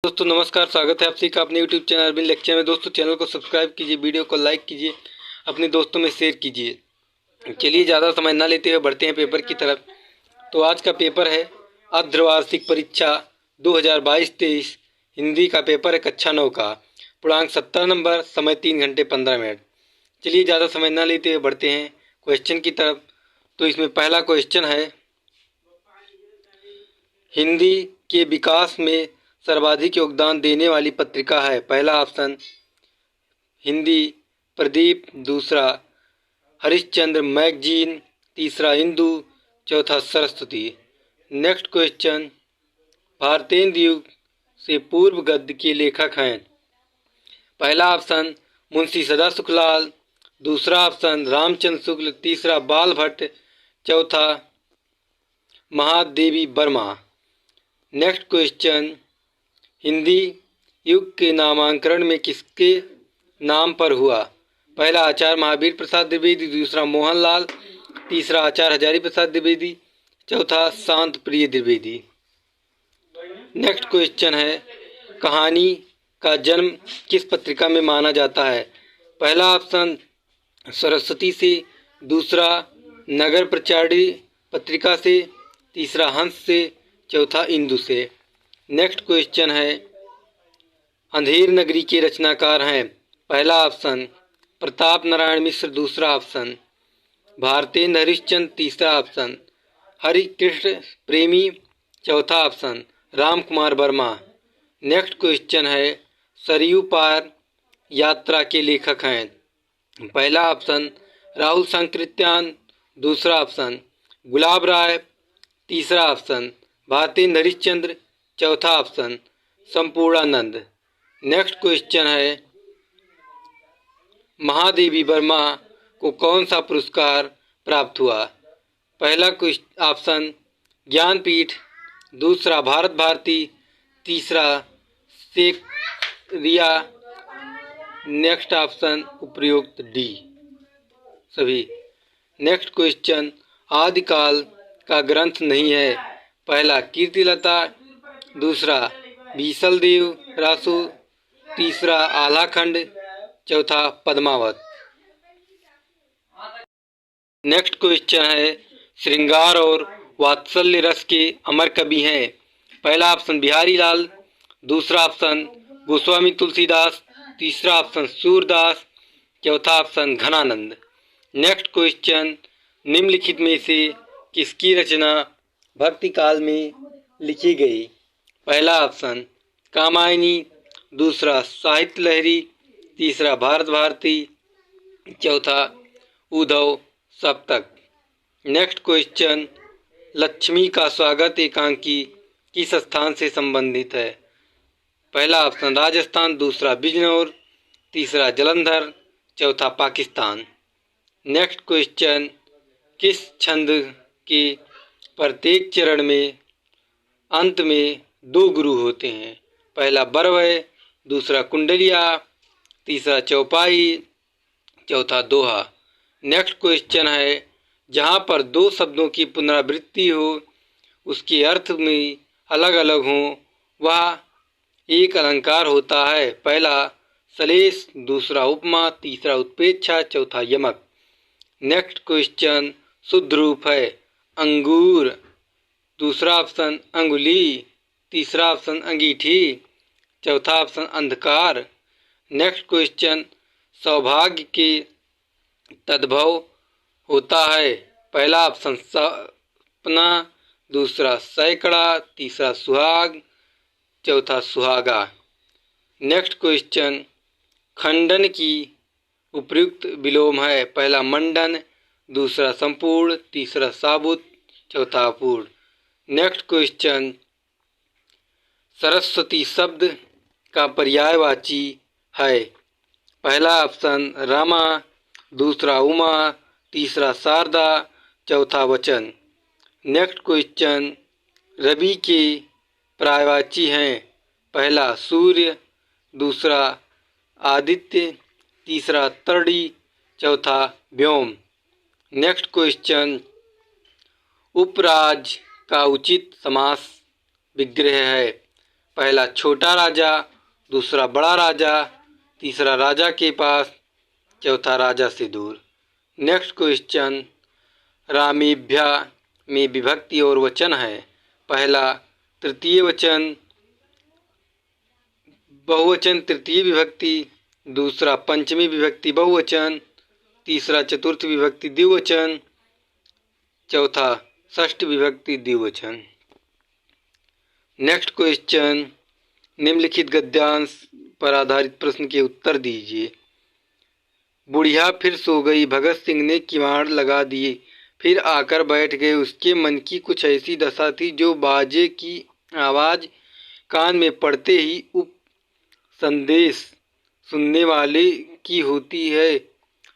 दोस्तों नमस्कार, स्वागत है आप सभी का अपने YouTube चैनल अरविंद लेक्चर में। दोस्तों चैनल को सब्सक्राइब कीजिए, वीडियो को लाइक कीजिए, अपने दोस्तों में शेयर कीजिए। चलिए ज़्यादा समय ना लेते हुए बढ़ते हैं पेपर की तरफ। तो आज का पेपर है अर्धवार्षिक परीक्षा 2022-23 हिंदी का पेपर है, कक्षा 9 का। पूर्णांक 70 नंबर, समय 3 घंटे 15 मिनट। चलिए ज़्यादा समय ना लेते हुए बढ़ते हैं क्वेश्चन की तरफ। तो इसमें पहला क्वेश्चन है, हिंदी के विकास में सर्वाधिक योगदान देने वाली पत्रिका है। पहला ऑप्शन हिंदी प्रदीप, दूसरा हरिश्चंद्र मैगजीन, तीसरा हिंदू, चौथा सरस्वती। नेक्स्ट क्वेश्चन, भारतेंदु युग से पूर्व गद्य के लेखक हैं। पहला ऑप्शन मुंशी सदा सुखलाल, दूसरा ऑप्शन रामचंद्र शुक्ल, तीसरा बाल भट्ट, चौथा महादेवी वर्मा। नेक्स्ट क्वेश्चन, हिंदी युग के नामांकन में किसके नाम पर हुआ? पहला आचार्य महावीर प्रसाद द्विवेदी, दूसरा मोहनलाल, तीसरा आचार्य हजारी प्रसाद द्विवेदी, चौथा शांत प्रिय द्विवेदी। नेक्स्ट क्वेश्चन है, कहानी का जन्म किस पत्रिका में माना जाता है? पहला ऑप्शन सरस्वती से, दूसरा नगर प्रचारी पत्रिका से, तीसरा हंस से, चौथा इंदु से। नेक्स्ट क्वेश्चन है, अंधेर नगरी के रचनाकार हैं। पहला ऑप्शन प्रताप नारायण मिश्र, दूसरा ऑप्शन भारतेंद्र हरिश्चंद्र, तीसरा ऑप्शन हरिकृष्ण प्रेमी, चौथा option Ram Kumar Verma. Next question है, सरयू पार यात्रा के लेखक हैं। पहला ऑप्शन राहुल सांकृत्यायन, दूसरा ऑप्शन गुलाब राय, तीसरा ऑप्शन भारतेंद्र हरिश्चंद्र, चौथा ऑप्शन संपूर्णानंद। नेक्स्ट क्वेश्चन है, महादेवी वर्मा को कौन सा पुरस्कार प्राप्त हुआ? पहला ऑप्शन ज्ञानपीठ, दूसरा भारत भारती, तीसरा शेखरिया, नेक्स्ट ऑप्शन उपयुक्त डी सभी। नेक्स्ट क्वेश्चन, आदिकाल का ग्रंथ नहीं है। पहला कीर्तिलता, दूसरा बीसलदेव रासु, तीसरा आलाखंड, चौथा पद्मावत। नेक्स्ट क्वेश्चन है, श्रृंगार और वात्सल्य रस के अमर कवि हैं। पहला ऑप्शन बिहारी लाल, दूसरा ऑप्शन गोस्वामी तुलसीदास, तीसरा ऑप्शन सूरदास, चौथा ऑप्शन घनानंद। नेक्स्ट क्वेश्चन, निम्नलिखित में से किसकी रचना भक्ति काल में लिखी गई? पहला ऑप्शन कामायनी, दूसरा साहित्य लहरी, तीसरा भारत भारती, चौथा उद्धव सप्तक। नेक्स्ट क्वेश्चन, लक्ष्मी का स्वागत एकांकी किस स्थान से संबंधित है? पहला ऑप्शन राजस्थान, दूसरा बिजनौर, तीसरा जालंधर, चौथा पाकिस्तान। नेक्स्ट क्वेश्चन, किस छंद के प्रत्येक चरण में अंत में 2 गुरु होते हैं? पहला बरवय, दूसरा कुंडलिया, तीसरा चौपाई, चौथा दोहा। नेक्स्ट क्वेश्चन है, जहाँ पर 2 शब्दों की पुनरावृत्ति हो, उसके अर्थ में अलग अलग हो, वह एक अलंकार होता है। पहला सलेश, दूसरा उपमा, तीसरा उत्प्रेक्षा, चौथा यमक। नेक्स्ट क्वेश्चन, शुद्ध रूप है अंगूर, दूसरा ऑप्शन अंगुली, तीसरा ऑप्शन अंगीठी, चौथा ऑप्शन अंधकार। नेक्स्ट क्वेश्चन, सौभाग्य के तद्भव होता है। पहला ऑप्शन सपना, दूसरा सैकड़ा, तीसरा सुहाग, चौथा सुहागा। नेक्स्ट क्वेश्चन, खंडन की उपयुक्त विलोम है। पहला मंडन, दूसरा संपूर्ण, तीसरा साबुत, चौथा अपूर्ण। नेक्स्ट क्वेश्चन, सरस्वती शब्द का पर्यायवाची है। पहला ऑप्शन रमा, दूसरा उमा, तीसरा शारदा, चौथा वचन। नेक्स्ट क्वेश्चन, रवि के पर्यायवाची हैं। पहला सूर्य, दूसरा आदित्य, तीसरा तरड़ी, चौथा व्योम। नेक्स्ट क्वेश्चन, उपराज का उचित समास विग्रह है। पहला छोटा राजा, दूसरा बड़ा राजा, तीसरा राजा के पास, चौथा राजा से दूर। नेक्स्ट क्वेश्चन, रामेभ्य में विभक्ति और वचन है। पहला तृतीय वचन बहुवचन तृतीय विभक्ति, दूसरा पंचमी विभक्ति बहुवचन, तीसरा चतुर्थ विभक्ति द्विवचन, चौथा षष्ठ विभक्ति द्विवचन। नेक्स्ट क्वेश्चन, निम्नलिखित गद्यांश पर आधारित प्रश्न के उत्तर दीजिए। बुढ़िया फिर सो गई, भगत सिंह ने किवाड़ लगा दिए, फिर आकर बैठ गए। उसके मन की कुछ ऐसी दशा थी जो बाजे की आवाज़ कान में पड़ते ही उप संदेश सुनने वाले की होती है।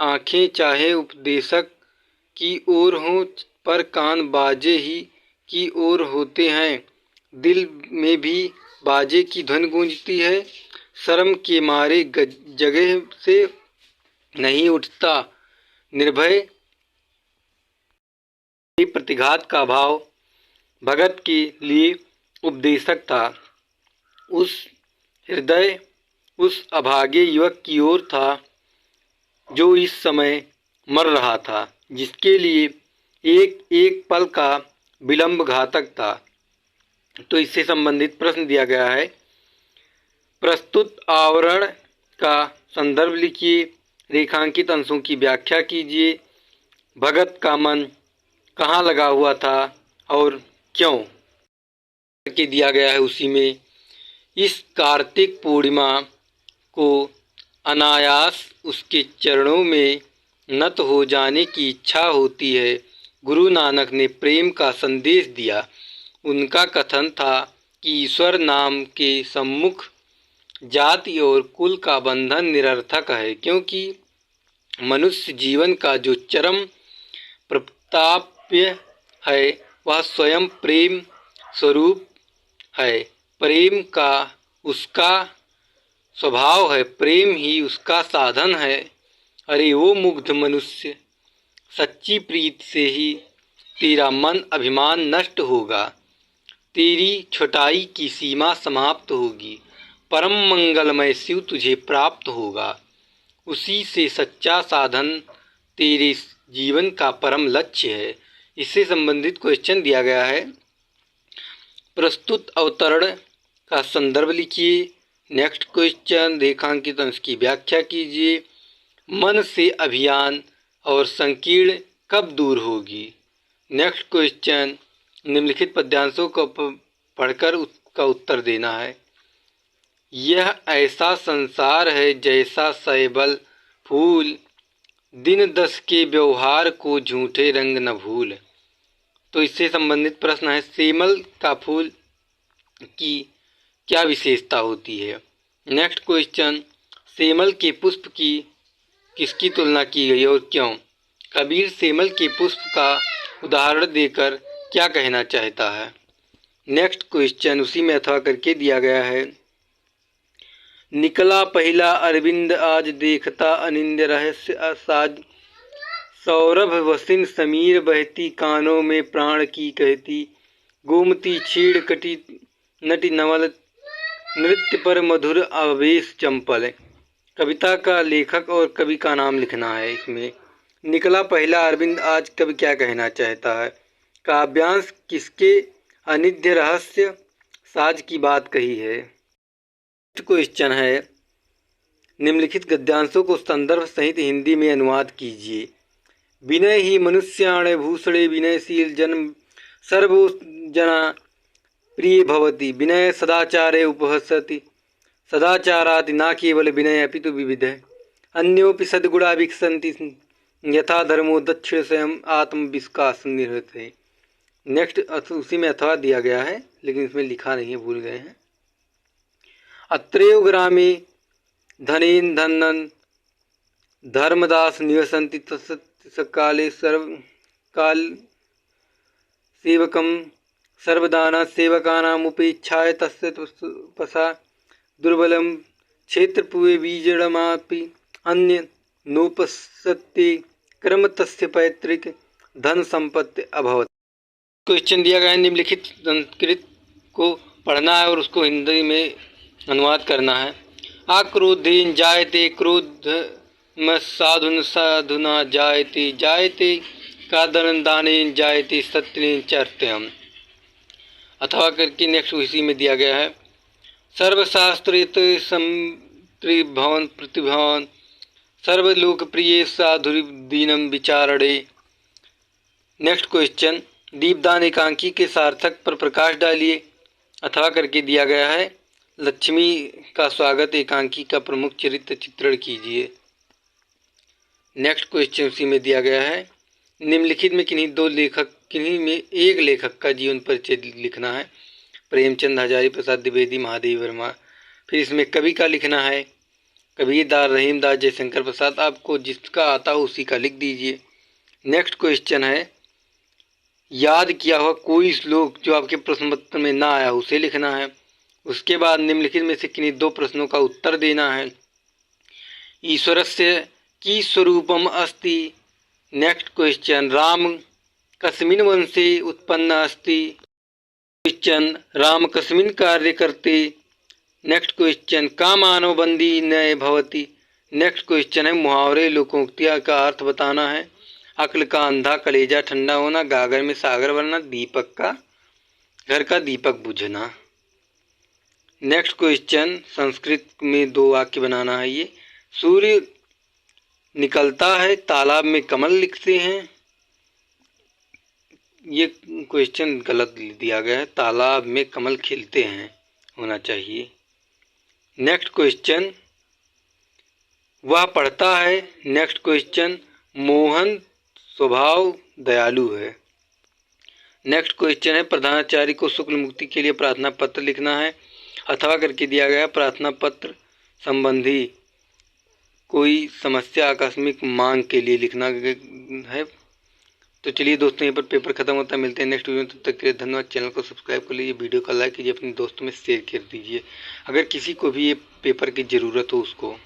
आंखें चाहे उपदेशक की ओर हों पर कान बाजे ही की ओर होते हैं। दिल में भी बाजे की धुन गूंजती है। शर्म के मारे जगह से नहीं उठता। निर्भय प्रतिघात का भाव भगत के लिए उपदेशक था। उस हृदय उस अभागे युवक की ओर था जो इस समय मर रहा था, जिसके लिए एक एक पल का विलंब घातक था। तो इससे संबंधित प्रश्न दिया गया है। प्रस्तुत आवरण का संदर्भ लिखिए, रेखांकित अंशों की व्याख्या कीजिए। भगत का मन कहाँ लगा हुआ था और क्यों के दिया गया है। उसी में इस कार्तिक पूर्णिमा को अनायास उसके चरणों में नत हो जाने की इच्छा होती है। गुरु नानक ने प्रेम का संदेश दिया। उनका कथन था कि ईश्वर नाम के सम्मुख जाति और कुल का बंधन निरर्थक है, क्योंकि मनुष्य जीवन का जो चरम प्रताप्य है वह स्वयं प्रेम स्वरूप है। प्रेम का उसका स्वभाव है, प्रेम ही उसका साधन है। अरे वो मुग्ध मनुष्य, सच्ची प्रीत से ही तेरा मन अभिमान नष्ट होगा, तेरी छोटाई की सीमा समाप्त होगी, परम मंगलमय शिव तुझे प्राप्त होगा। उसी से सच्चा साधन तेरे जीवन का परम लक्ष्य है। इससे संबंधित क्वेश्चन दिया गया है। प्रस्तुत अवतरण का संदर्भ लिखिए। नेक्स्ट क्वेश्चन, रेखांकित अंश की व्याख्या कीजिए। मन से अभियान और संकीर्ण कब दूर होगी। नेक्स्ट क्वेश्चन, निम्नलिखित पद्यांशों को पढ़कर उसका उत्तर देना है। यह ऐसा संसार है जैसा सैबल फूल, दिन दस के व्यवहार को झूठे रंग न भूल। तो इससे संबंधित प्रश्न है, सेमल का फूल की क्या विशेषता होती है। नेक्स्ट क्वेश्चन, सेमल के पुष्प की किसकी तुलना की गई और क्यों। कबीर सेमल के पुष्प का उदाहरण देकर क्या कहना चाहता है। नेक्स्ट क्वेश्चन उसी में अथवा करके दिया गया है। निकला पहला अरविंद आज देखता अनिंद्य रहस्य असाज, सौरभ वसिन समीर बहती कानों में प्राण की कहती, गोमती छीड़ कटी नटी नवल नृत्य पर मधुर आवेश चंपल। कविता का लेखक और कवि का नाम लिखना है। इसमें निकला पहला अरविंद आज कवि क्या कहना चाहता है। काव्यांश किसके अनिध्य रहस्य साज की बात कही है। क्वेश्चन है, निम्नलिखित गद्यांशों को संदर्भ सहित हिंदी में अनुवाद कीजिए। विनय ही मनुष्याण भूषणे विनयशील जन सर्वो जना प्रिय भवति, विनय सदाचारे उपहसति, सदाचारादि न केवल विनय अपितु विविध, अन्योपि सद्गुणा विकसन्ति यथा धर्मो दक्षिण स्वयं आत्मविश्वास निर्हते। नेक्स्ट उसी में अथवा दिया गया है, लेकिन इसमें लिखा नहीं है, भूल गए हैं। अत्रैव ग्रामे धनेन धनन धर्मदास निवसन्ति, तत्काले सर्वकाल सेवकम सर्वदाना सेवकानामुपेक्षाय तस्य तपसा दुर्बलम क्षेत्रपुवे बीजड़मापि अन्य नोपसत्ते कर्म तस्य पैतृक धन संपत्ति अभवत। क्वेश्चन दिया गया है, निम्नलिखित संस्कृत को पढ़ना है और उसको हिंदी में अनुवाद करना है। आक्रोधेन जायते क्रोध साधुन साधुना जायते जायते कादन दानेन जायते सत्यनेन चर्त्यम। अथवा करके नेक्स्ट इसी में दिया गया है। सर्वशास्त्रेत संत्रिभवन प्रतिभवन सर्वलोकप्रिय साधुदीनम विचारणे। नेक्स्ट क्वेश्चन, दीपदान एकांकी के सार्थक पर प्रकाश डालिए। अथवा करके दिया गया है। लक्ष्मी का स्वागत एकांकी का प्रमुख चरित्र चित्रण कीजिए। नेक्स्ट क्वेश्चन उसी में दिया गया है। निम्नलिखित में किन्हीं में एक लेखक का जीवन परिचय लिखना है। प्रेमचंद, हजारी प्रसाद द्विवेदी, महादेवी वर्मा। फिर इसमें कवि का लिखना है। कबीरदास, रहीमदास, जयशंकर प्रसाद। आपको जिसका आता हो उसी का लिख दीजिए। नेक्स्ट क्वेश्चन है, याद किया हुआ कोई श्लोक जो आपके प्रश्न पत्र में ना आया उसे लिखना है। उसके बाद निम्नलिखित में से किन्हीं दो प्रश्नों का उत्तर देना है। ईश्वरस्य की स्वरूपम अस्ति। नेक्स्ट क्वेश्चन, राम कस्मिन् वंशे उत्पन्न अस्ति। क्वेश्चन, राम कस्मिन् कार्य करते। नेक्स्ट क्वेश्चन, का मानव बंदी न भवति। नेक्स्ट क्वेश्चन है, मुहावरे लोकोक्तियाँ का अर्थ बताना है। अक्ल का अंधा, कलेजा ठंडा होना, गागर में सागर भरना, दीपक का घर का दीपक बुझना। नेक्स्ट क्वेश्चन, संस्कृत में दो वाक्य बनाना है। ये सूर्य निकलता है, तालाब में कमल लिखते हैं। ये क्वेश्चन गलत दिया गया है, तालाब में कमल खिलते हैं होना चाहिए। नेक्स्ट क्वेश्चन, वह पढ़ता है। नेक्स्ट क्वेश्चन, मोहन स्वभाव दयालु है। नेक्स्ट क्वेश्चन है, प्रधानाचार्य को शुक्ल मुक्ति के लिए प्रार्थना पत्र लिखना है। अथवा करके दिया गया प्रार्थना पत्र संबंधी कोई समस्या आकस्मिक मांग के लिए लिखना है। तो चलिए दोस्तों, यहाँ पर पेपर खत्म होता है। मिलते हैं नेक्स्ट वीडियो में, तब तक के लिए धन्यवाद। चैनल को सब्सक्राइब कर लीजिए, वीडियो को लाइक कीजिए, अपने दोस्तों में शेयर कर दीजिए अगर किसी को भी ये पेपर की ज़रूरत हो उसको।